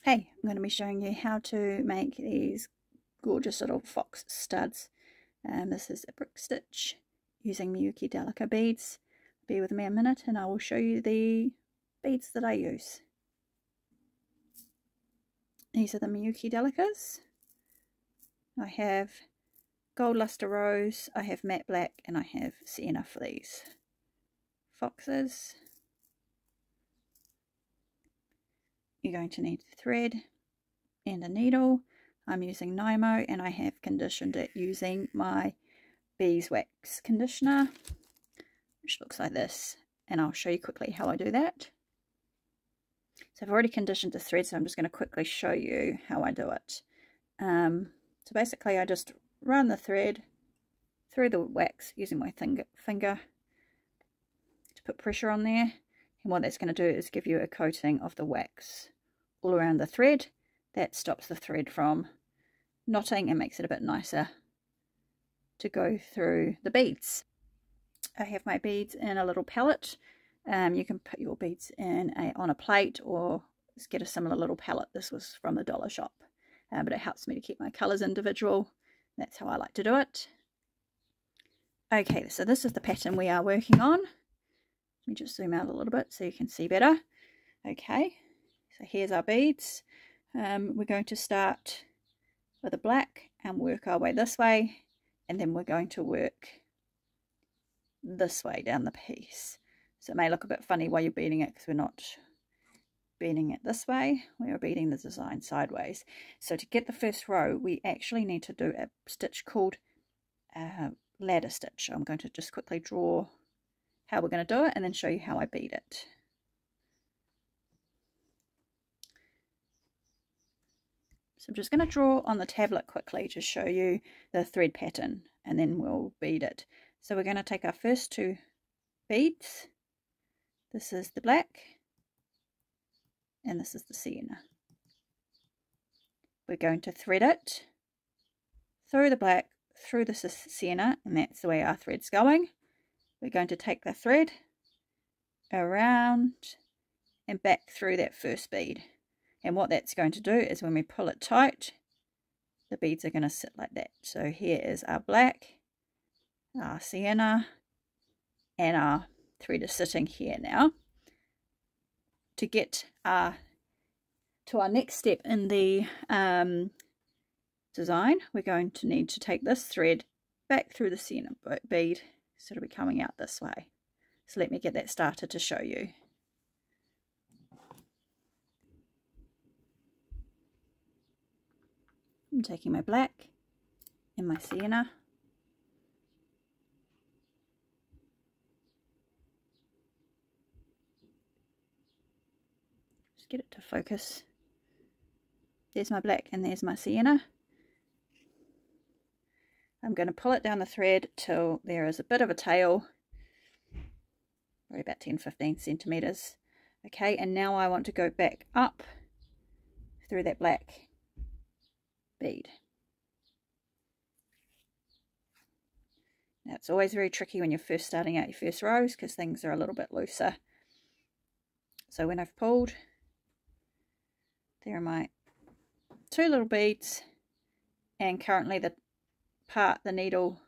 Hey, I'm going to be showing you how to make these gorgeous little fox studs. This is a brick stitch using Miyuki Delica beads. Be with me a minute and I will show you the beads that I use. These are the Miyuki Delicas. I have gold luster rose, I have matte black, and I have sienna for these foxes. You're going to need thread and a needle. I'm using Nymo and I have conditioned it using my beeswax conditioner, which looks like this, and I'll show you quickly how I do that. So I've already conditioned the thread, so I'm just going to quickly show you how I do it. So basically I just run the thread through the wax using my finger to put pressure on there, and what that's going to do is give you a coating of the wax all around the thread. That stops the thread from knotting and makes it a bit nicer to go through the beads. I have my beads in a little palette. You can put your beads on a plate or just get a similar little palette. This was from the dollar shop, but it helps me to keep my colours individual. That's how I like to do it. Okay, so this is the pattern we are working on. Let me just zoom out a little bit so you can see better. Okay, so here's our beads. We're going to start with a black and work our way this way, and then we're going to work this way down the piece. So it may look a bit funny while you're beading it because we're not beading it this way, we are beading the design sideways. So to get the first row we actually need to do a stitch called ladder stitch. I'm going to just quickly draw how we're going to do it and then show you how I bead it. So I'm just going to draw on the tablet quickly to show you the thread pattern, and then we'll bead it. So we're going to take our first two beads. This is the black and this is the sienna. We're going to thread it through the black, through the sienna, and that's the way our thread's going. We're going to take the thread around and back through that first bead. And what that's going to do is when we pull it tight, the beads are going to sit like that. So here is our black, our sienna, and our thread is sitting here now. To get to our next step in the design, we're going to need to take this thread back through the sienna bead, so it'll be coming out this way. So let me get that started to show you. I'm taking my black and my sienna, just get it to focus. There's my black and there's my sienna. I'm going to pull it down the thread till there is a bit of a tail, probably about 10-15 centimeters. Okay, and now I want to go back up through that black bead. Now it's always very tricky when you're first starting out your first rows because things are a little bit looser. So when I've pulled, there are my two little beads, and currently the needle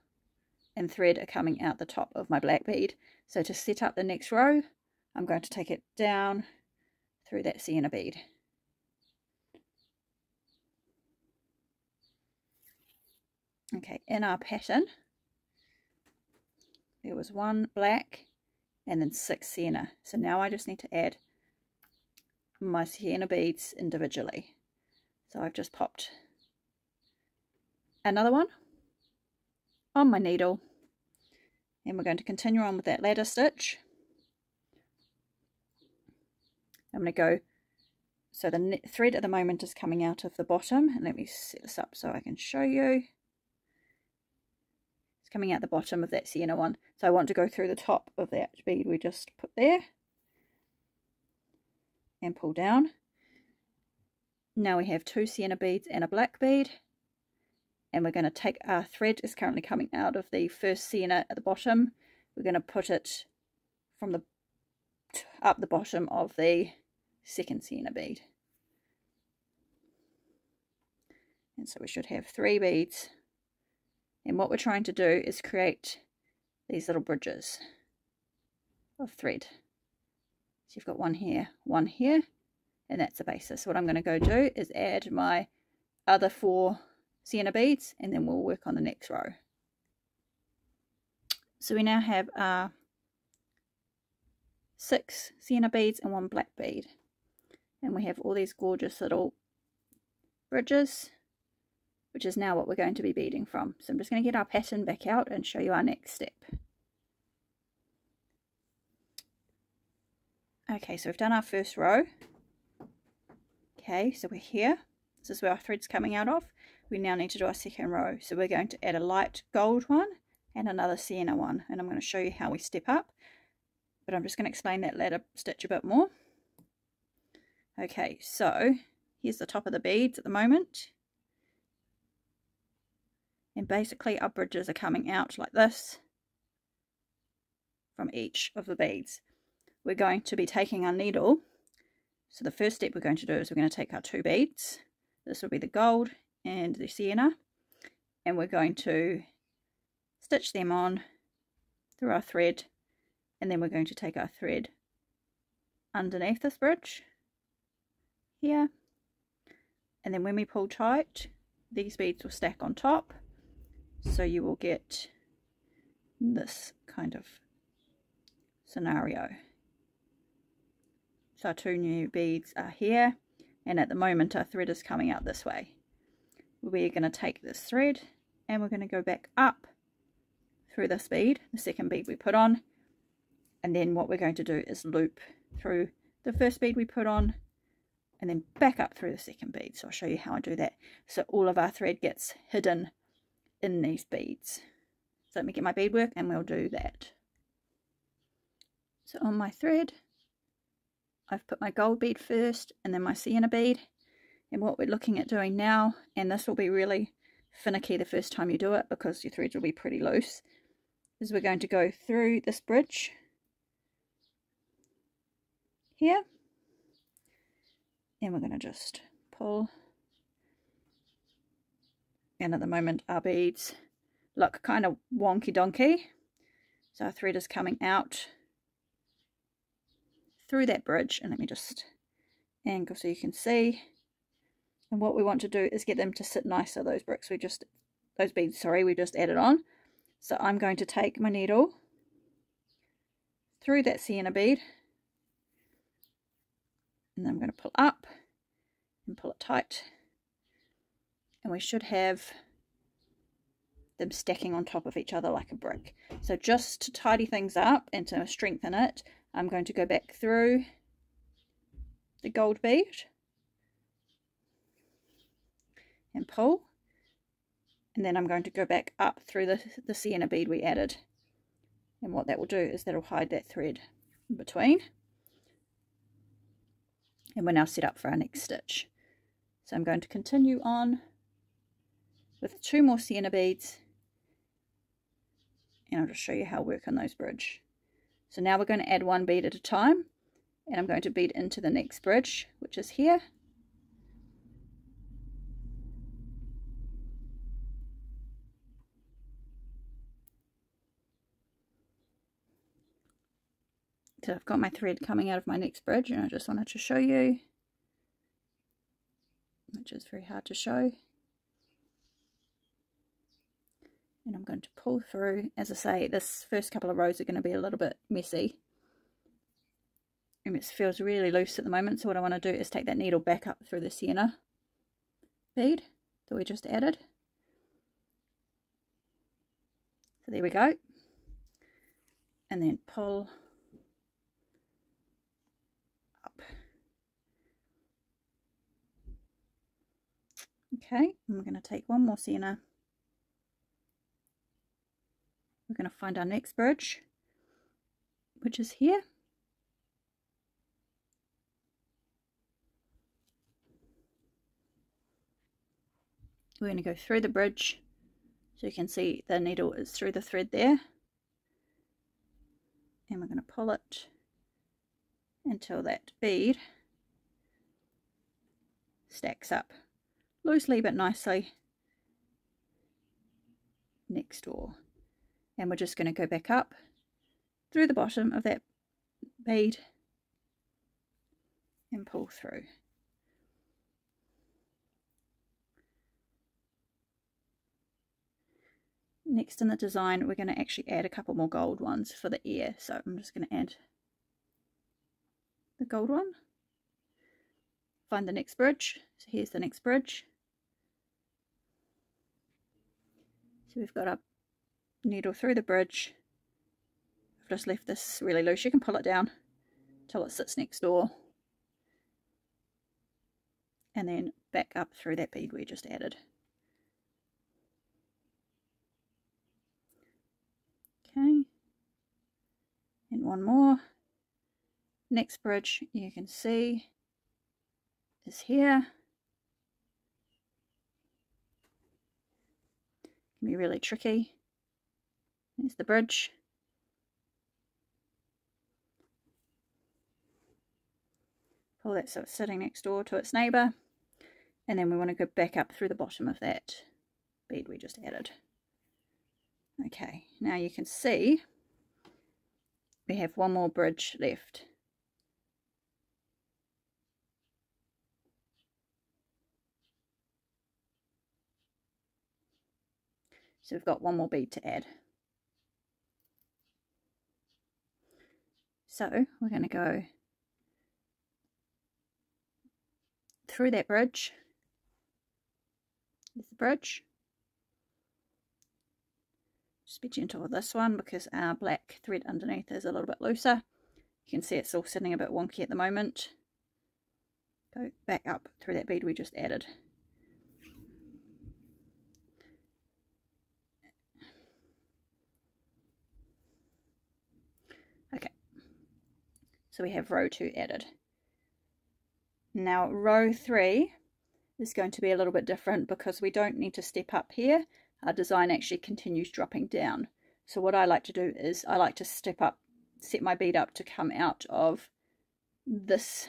and thread are coming out the top of my black bead. So to set up the next row, I'm going to take it down through that sienna bead. Okay, in our pattern there was one black and then 6 sienna. So now I just need to add my sienna beads individually. So I've just popped another one on my needle, and we're going to continue on with that ladder stitch. I'm going to go, so the thread at the moment is coming out of the bottom, and let me set this up so I can show you. It's coming out the bottom of that sienna one, so I want to go through the top of that bead we just put there and pull down. Now we have 2 sienna beads and a black bead, and we're going to take our thread is currently coming out of the first sienna at the bottom. We're going to put it from up the bottom of the second sienna bead. And so we should have 3 beads. And what we're trying to do is create these little bridges of thread. So you've got one here, and that's the basis. So what I'm going to go do is add my other 4 sienna beads, and then we'll work on the next row. So we now have 6 sienna beads and 1 black bead, and we have all these gorgeous little bridges, which is now what we're going to be beading from. So I'm just going to get our pattern back out and show you our next step. Okay, so we've done our first row. Okay, so we're here. This is where our thread's coming out of. We now need to do our second row. So we're going to add a light gold one and another sienna one. And I'm going to show you how we step up. But I'm just going to explain that ladder stitch a bit more. Okay, so here's the top of the beads at the moment. And basically our bridges are coming out like this from each of the beads. We're going to be taking our needle. So the first step we're going to do is we're going to take our 2 beads. This will be the gold and the sienna. And we're going to stitch them on through our thread. And then we're going to take our thread underneath this bridge here. And then when we pull tight, these beads will stack on top. So you will get this kind of scenario. So our 2 new beads are here, and at the moment our thread is coming out this way. We're going to take this thread and we're going to go back up through this bead, the second bead we put on, and then what we're going to do is loop through the first bead we put on and then back up through the second bead. So I'll show you how I do that. So all of our thread gets hidden in these beads. So let me get my beadwork and we'll do that. So on my thread, I've put my gold bead first and then my sienna bead. And what we're looking at doing now, and this will be really finicky the first time you do it because your threads will be pretty loose, is we're going to go through this bridge here. And we're going to just pull. And at the moment our beads look kind of wonky donkey. So our thread is coming out through that bridge, and let me just angle so you can see. And what we want to do is get them to sit nicer, those beads we just added on. So I'm going to take my needle through that sienna bead, and then I'm going to pull up and pull it tight, and we should have them stacking on top of each other like a brick. So just to tidy things up and to strengthen it, I'm going to go back through the gold bead and pull, and then I'm going to go back up through the sienna bead we added, and what that will do is that'll hide that thread in between, and we're now set up for our next stitch. So I'm going to continue on with 2 more sienna beads, and I'll just show you how I work on those bridge. So now we're going to add 1 bead at a time, and I'm going to bead into the next bridge, which is here. So I've got my thread coming out of my next bridge, and I just wanted to show you, which is very hard to show. And I'm going to pull through. As I say, this first couple of rows are going to be a little bit messy, and it feels really loose at the moment. So what I want to do is take that needle back up through the sienna bead that we just added. So there we go, and then pull up. Okay, and we're going to take 1 more sienna. We're going to find our next bridge, which is here. We're going to go through the bridge, so you can see the needle is through the thread there, and we're going to pull it until that bead stacks up loosely but nicely next door. And we're just going to go back up through the bottom of that bead and pull through. Next in the design, we're going to actually add a couple more gold ones for the ear. So I'm just going to add the gold one. Find the next bridge. So here's the next bridge. So we've got a needle through the bridge. I've just left this really loose. You can pull it down till it sits next door. And then back up through that bead we just added. Okay. And one more. Next bridge you can see is here. Can be really tricky. There's the bridge. Pull that so it's sitting next door to its neighbour. And then we want to go back up through the bottom of that bead we just added. Okay, now you can see we have one more bridge left. So we've got one more bead to add. So we're going to go through that bridge. There's the bridge. Just be gentle with this one because our black thread underneath is a little bit looser. You can see it's all sitting a bit wonky at the moment. Go back up through that bead we just added. Okay, so we have row 2 added. Now row 3 is going to be a little bit different because we don't need to step up here. Our design actually continues dropping down. So what I like to do is I like to step up, set my bead up to come out of this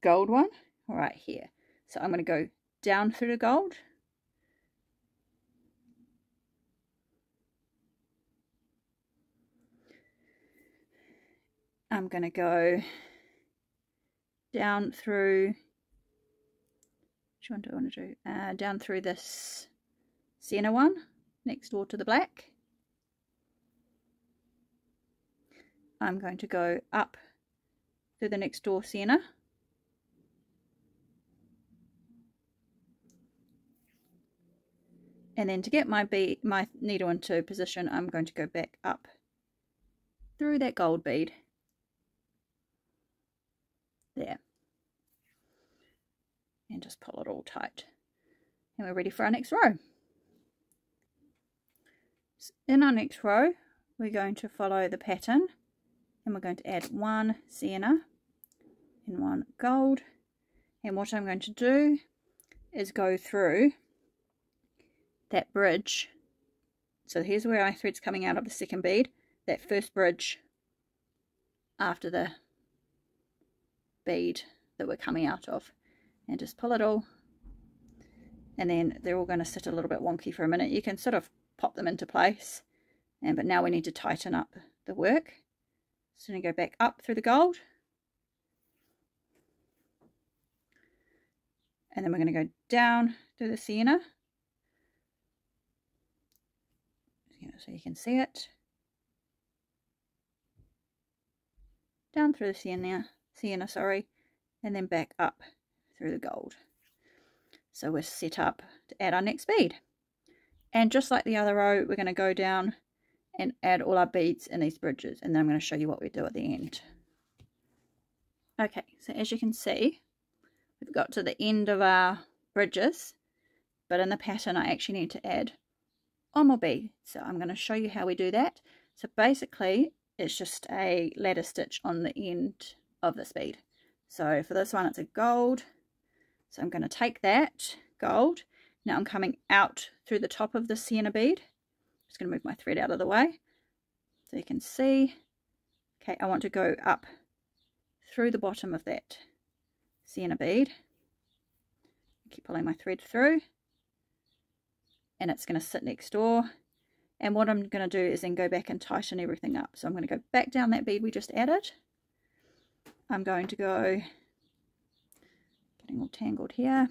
gold one right here. So I'm going to go down through the gold. I'm going to go down through, which one do I want to do? Down through this sienna one next door to the black. I'm going to go up through the next door sienna. And then to get my needle into position, I'm going to go back up through that gold bead. There. And just pull it all tight. And we're ready for our next row. So in our next row, we're going to follow the pattern. And we're going to add one sienna and one gold. And what I'm going to do is go through that bridge. So here's where our thread's coming out of the second bead. That first bridge after the bead that we're coming out of, and just pull it all, and then they're all going to sit a little bit wonky for a minute. You can sort of pop them into place, but now we need to tighten up the work. So I'm going to go back up through the gold, and then we're going to go down through the sienna, so you can see it, down through the sienna, and then back up through the gold. So we're set up to add our next bead. And just like the other row, we're going to go down and add all our beads in these bridges, and then I'm going to show you what we do at the end. Okay, so as you can see, we've got to the end of our bridges, but in the pattern I actually need to add one more bead. So I'm going to show you how we do that. So basically it's just a ladder stitch on the end of this bead. So for this one it's a gold, so I'm going to take that gold. Now I'm coming out through the top of the sienna bead. I'm just going to move my thread out of the way so you can see. Okay, I want to go up through the bottom of that sienna bead, Keep pulling my thread through, and it's going to sit next door. And what I'm going to do is then go back and tighten everything up. So I'm going to go back down that bead we just added. I'm going to go, getting all tangled here.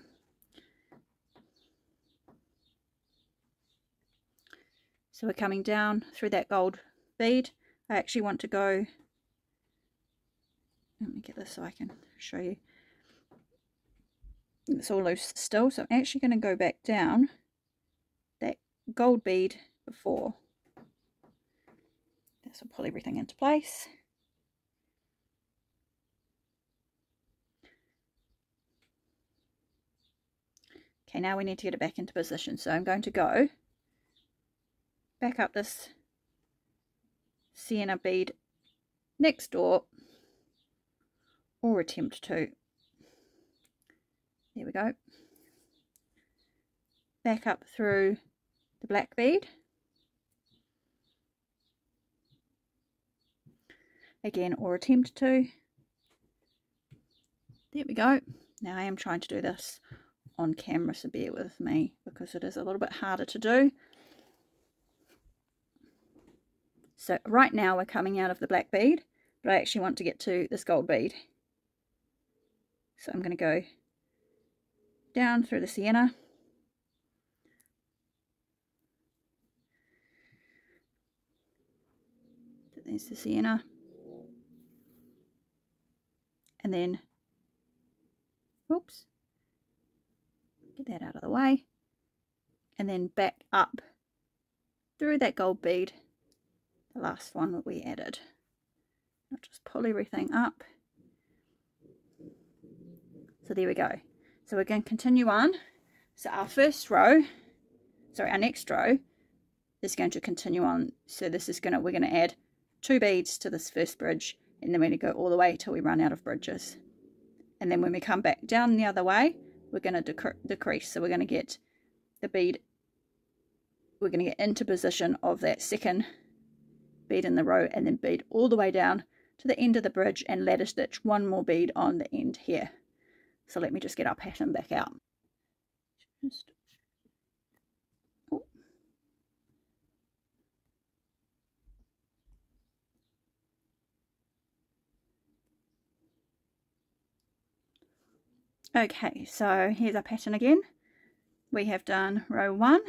So we're coming down through that gold bead. I actually want to go, let me get this so I can show you. It's all loose still, so I'm actually going to go back down that gold bead before. This will pull everything into place. Okay, now we need to get it back into position. So I'm going to go back up this sienna bead next door, or attempt to. There we go. Back up through the black bead. Again, or attempt to. There we go. Now I am trying to do this on camera, so bear with me because it is a little bit harder to do. So right now we're coming out of the black bead, but I actually want to get to this gold bead. So I'm going to go down through the sienna. There's the sienna. And then, oops, get that out of the way. And then back up through that gold bead, the last one that we added. I'll just pull everything up. So there we go. So we're going to continue on. So our first row, sorry, our next row is going to continue on. So this is we're going to add 2 beads to this first bridge, and then we're going to go all the way till we run out of bridges. And then when we come back down the other way, we're going to decrease. So we're going to get the bead, we're going to get into position of that second bead in the row, and then bead all the way down to the end of the bridge and ladder stitch 1 more bead on the end here. So let me just get our pattern back out. Okay, so here's our pattern again. We have done row 1,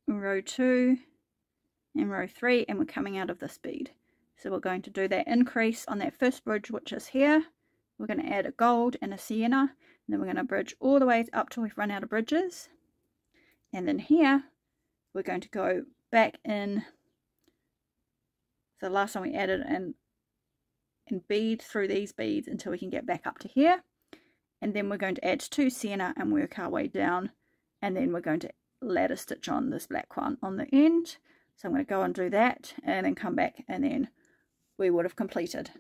row 2, and row 3, and we're coming out of this bead. So we're going to do that increase on that first bridge, which is here. We're going to add a gold and a sienna, and then we're going to bridge all the way up till we've run out of bridges. And then here we're going to go back in, so the last one we added, and bead through these beads until we can get back up to here. And then we're going to add 2 sienna and work our way down, and then we're going to ladder stitch on this black one on the end. So I'm going to go and do that and then come back, and then we would have completed.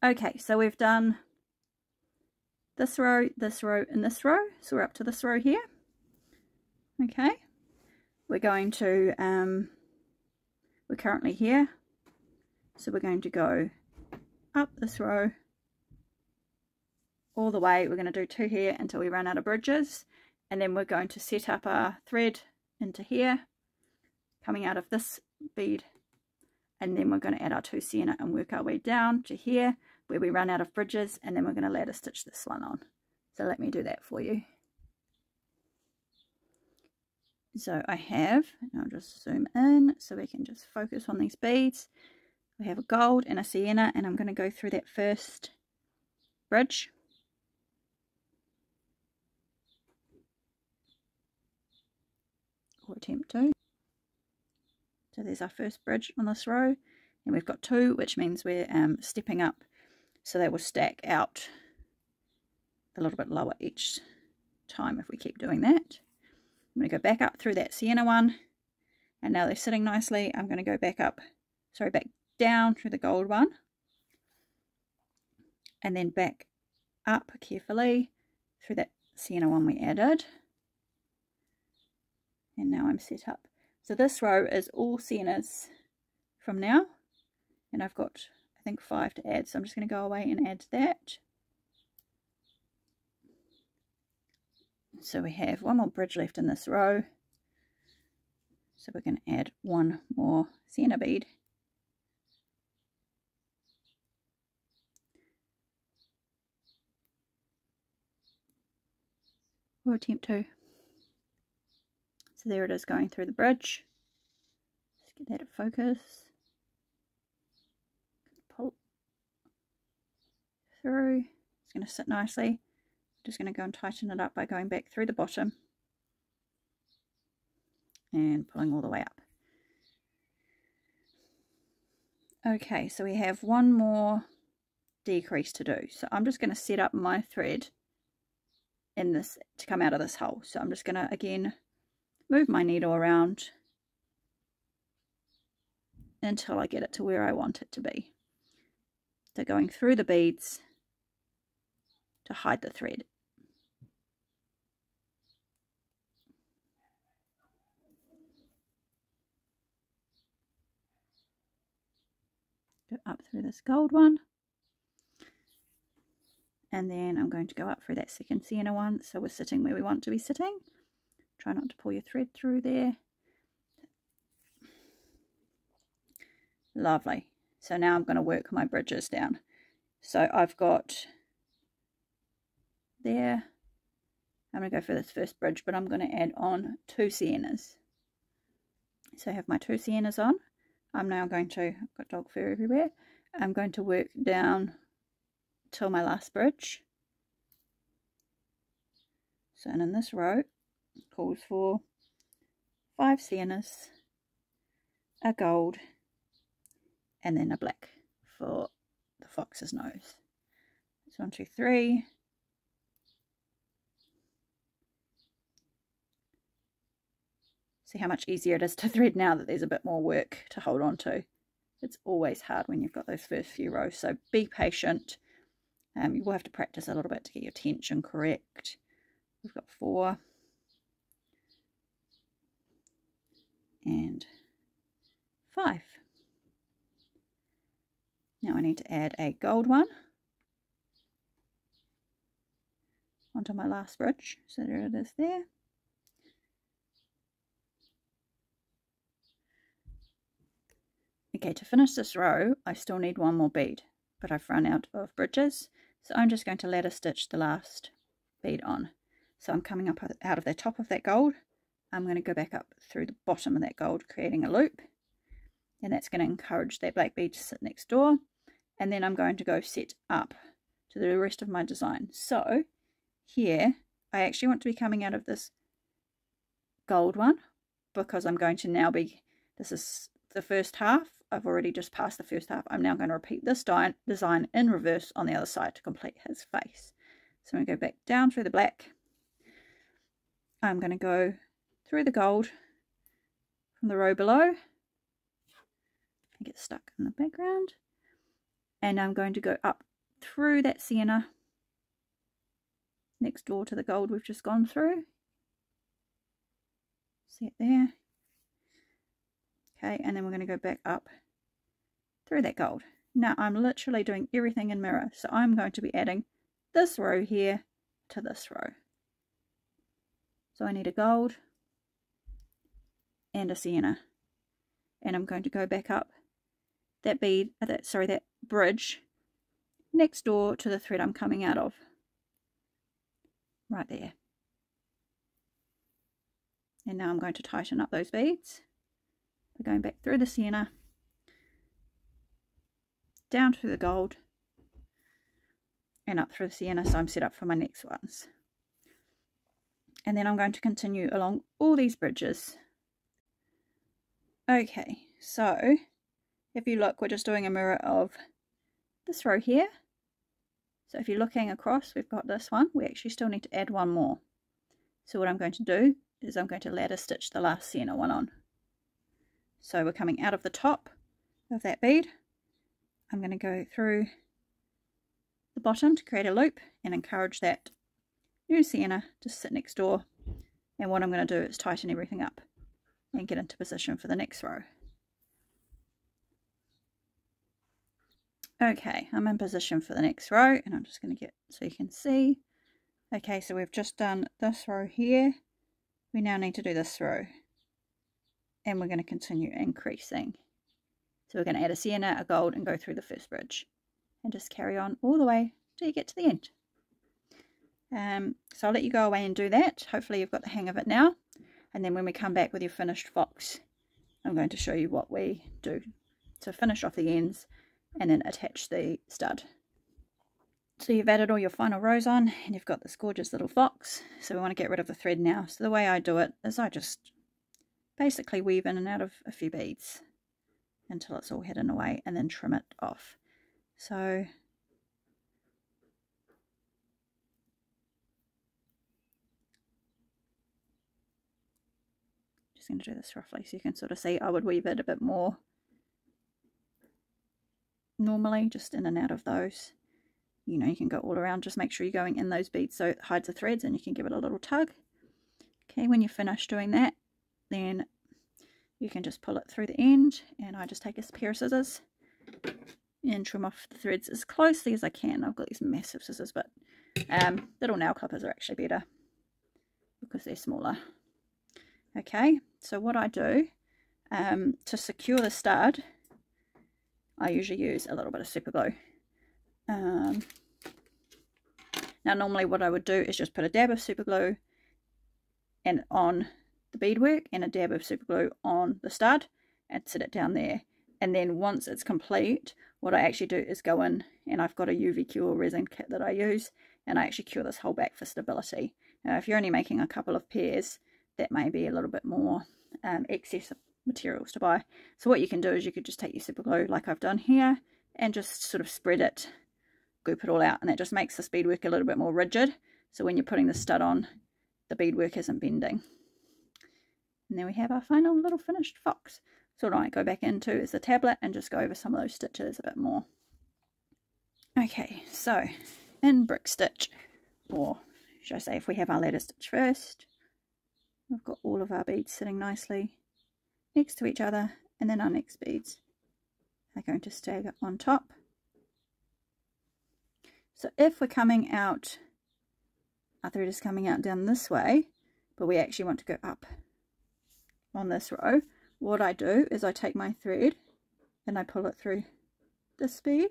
Okay, so we've done this row, and this row. So we're up to this row here. Okay, we're going to, we're currently here. So we're going to go up this row all the way. We're going to do 2 here until we run out of bridges. And then we're going to set up our thread into here, coming out of this bead. And then we're going to add our 2 sienna and work our way down to here, where we run out of bridges, and then we're going to ladder stitch this one on. So let me do that for you. So I have, and I'll just zoom in so we can just focus on these beads. We have a gold and a sienna, and I'm going to go through that first bridge. Or attempt to. So there's our first bridge on this row, and we've got 2, which means we're stepping up. So they will stack out a little bit lower each time if we keep doing that. I'm going to go back up through that sienna one, and now they're sitting nicely. I'm going to go back up, sorry, back down through the gold one, and then back up carefully through that sienna one we added. And now I'm set up. So this row is all siennas from now, and I've got think 5 to add, so I'm just going to go away and add that. So we have one more bridge left in this row, so we're going to add one more sienna bead. Or attempt to. So there it is going through the bridge. Let's get that to focus. Pull through. It's going to sit nicely. Just going to go and tighten it up by going back through the bottom and pulling all the way up. Okay, so we have one more decrease to do. So I'm just going to set up my thread in this to come out of this hole. So I'm just going to again move my needle around until I get it to where I want it to be. So going through the beads to hide the thread. Go up through this gold one. And then I'm going to go up through that second sienna one, so we're sitting where we want to be sitting. Try not to pull your thread through there. Lovely. So now I'm going to work my bridges down. So I've got there. I'm going to go for this first bridge, but I'm going to add on 2 siennas. So I have my 2 siennas on. I'm now going to, I've got dog fur everywhere. I'm going to work down till my last bridge. So and in this row it calls for 5 siennas, a gold, and then a black for the fox's nose. So 1, 2, 3. See how much easier it is to thread now that there's a bit more work to hold on to. It's always hard when you've got those first few rows, so be patient. You will have to practice a little bit to get your tension correct. We've got 4 and 5. Now I need to add a gold one onto my last bridge. So there it is there. Okay, to finish this row, I still need one more bead, but I've run out of bridges, so I'm just going to ladder stitch the last bead on. So I'm coming up out of the top of that gold. I'm going to go back up through the bottom of that gold, creating a loop, and that's going to encourage that black bead to sit next door. And then I'm going to go set up to the rest of my design. So here, I actually want to be coming out of this gold one, because I'm going to now be, this is the first half. I've already just passed the first half. I'm now going to repeat this design in reverse on the other side to complete his face. So I'm going to go back down through the black. I'm going to go through the gold from the row below and get stuck in the background. And I'm going to go up through that sienna next door to the gold we've just gone through. See it there? Okay, and then we're going to go back up through that gold. Now I'm literally doing everything in mirror, so I'm going to be adding this row here to this row. So I need a gold and a sienna, and I'm going to go back up that bead, that bridge next door to the thread I'm coming out of, right there. And now I'm going to tighten up those beads. We're going back through the sienna, down through the gold, and up through the sienna, so I'm set up for my next ones. And then I'm going to continue along all these bridges. Okay, so if you look, we're just doing a mirror of this row here. So if you're looking across, we've got this one. We actually still need to add one more. So what I'm going to do is I'm going to ladder stitch the last sienna one on. So we're coming out of the top of that bead. I'm going to go through the bottom to create a loop and encourage that new sienna to sit next door. And what I'm going to do is tighten everything up and get into position for the next row. Okay, I'm in position for the next row, and I'm just going to get so you can see. Okay, so we've just done this row here. We now need to do this row, and we're going to continue increasing. So we're going to add a sienna, a gold, and go through the first bridge, and just carry on all the way till you get to the end. So I'll let you go away and do that. Hopefully you've got the hang of it now, and then when we come back with your finished fox, I'm going to show you what we do to finish off the ends and then attach the stud. So you've added all your final rows on, and you've got this gorgeous little fox. So we want to get rid of the thread now. So the way I do it is I just basically weave in and out of a few beads until it's all hidden away, and then trim it off. So just going to do this roughly so you can sort of see. I would weave it a bit more normally, just in and out of those. You know, you can go all around, just make sure you're going in those beads so it hides the threads, and you can give it a little tug. Okay, when you're finished doing that, then you can just pull it through the end, and I just take a pair of scissors and trim off the threads as closely as I can. I've got these massive scissors, but little nail clippers are actually better because they're smaller. Okay, so what I do to secure the stud, I usually use a little bit of super glue. Now normally what I would do is just put a dab of super glue and on the beadwork and a dab of super glue on the stud and sit it down there, and then once it's complete, what I actually do is go in, and I've got a UV cure resin kit that I use, and I actually cure this whole back for stability. Now if you're only making a couple of pairs, that may be a little bit more excess materials to buy. So what you can do is you could just take your super glue like I've done here and just sort of spread it, goop it all out, and that just makes this beadwork a little bit more rigid, so when you're putting the stud on, the beadwork isn't bending. And then we have our final little finished fox. So what I might go back into is the tablet and just go over some of those stitches a bit more. Okay, so in brick stitch, or should I say if we have our ladder stitch first, we've got all of our beads sitting nicely next to each other, and then our next beads are going to stagger on top. So if we're coming out, our thread is coming out down this way, but we actually want to go up on this row, what I do is I take my thread and I pull it through this bead,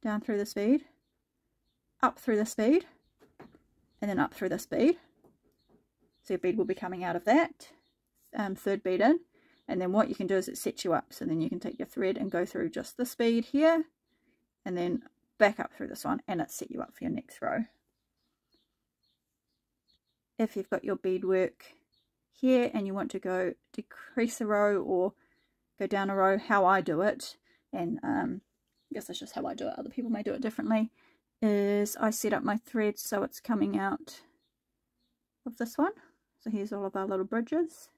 down through this bead, up through this bead, and then up through this bead. So your bead will be coming out of that third bead in, and then what you can do is it sets you up, so then you can take your thread and go through just this bead here, and then back up through this one, and it set you up for your next row. If you've got your beadwork here and you want to go decrease a row or go down a row, how I do it, and I guess that's just how I do it, other people may do it differently, is I set up my thread so it's coming out of this one. So here's all of our little bridges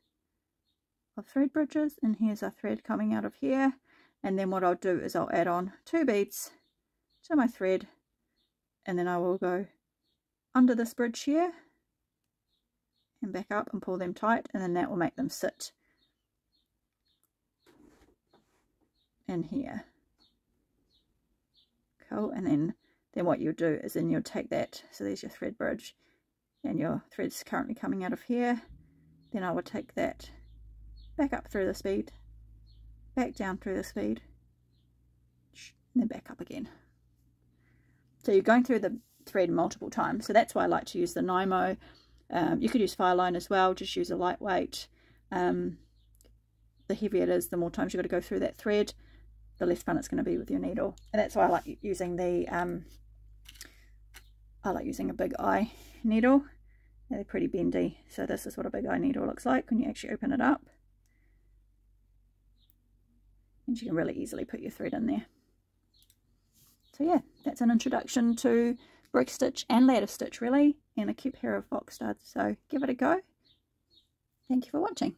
of thread bridges, and here's our thread coming out of here, and then what I'll do is I'll add on 2 beads to my thread, and then I will go under this bridge here and back up and pull them tight, and then that will make them sit in here. Cool. And then what you'll do is then you'll take that, so there's your thread bridge, and your thread's currently coming out of here, then I will take that back up through this bead, back down through this bead, and then back up again. So you're going through the thread multiple times, so that's why I like to use the Nymo. You could use Fireline as well, just use a lightweight. The heavier it is, the more times you've got to go through that thread, the less fun it's going to be with your needle. And that's why I like using the a big eye needle. They're pretty bendy, so this is what a big eye needle looks like when you actually open it up. And you can really easily put your thread in there. So yeah, that's an introduction to brick stitch and ladder stitch really, and a cute pair of fox studs. So give it a go. Thank you for watching.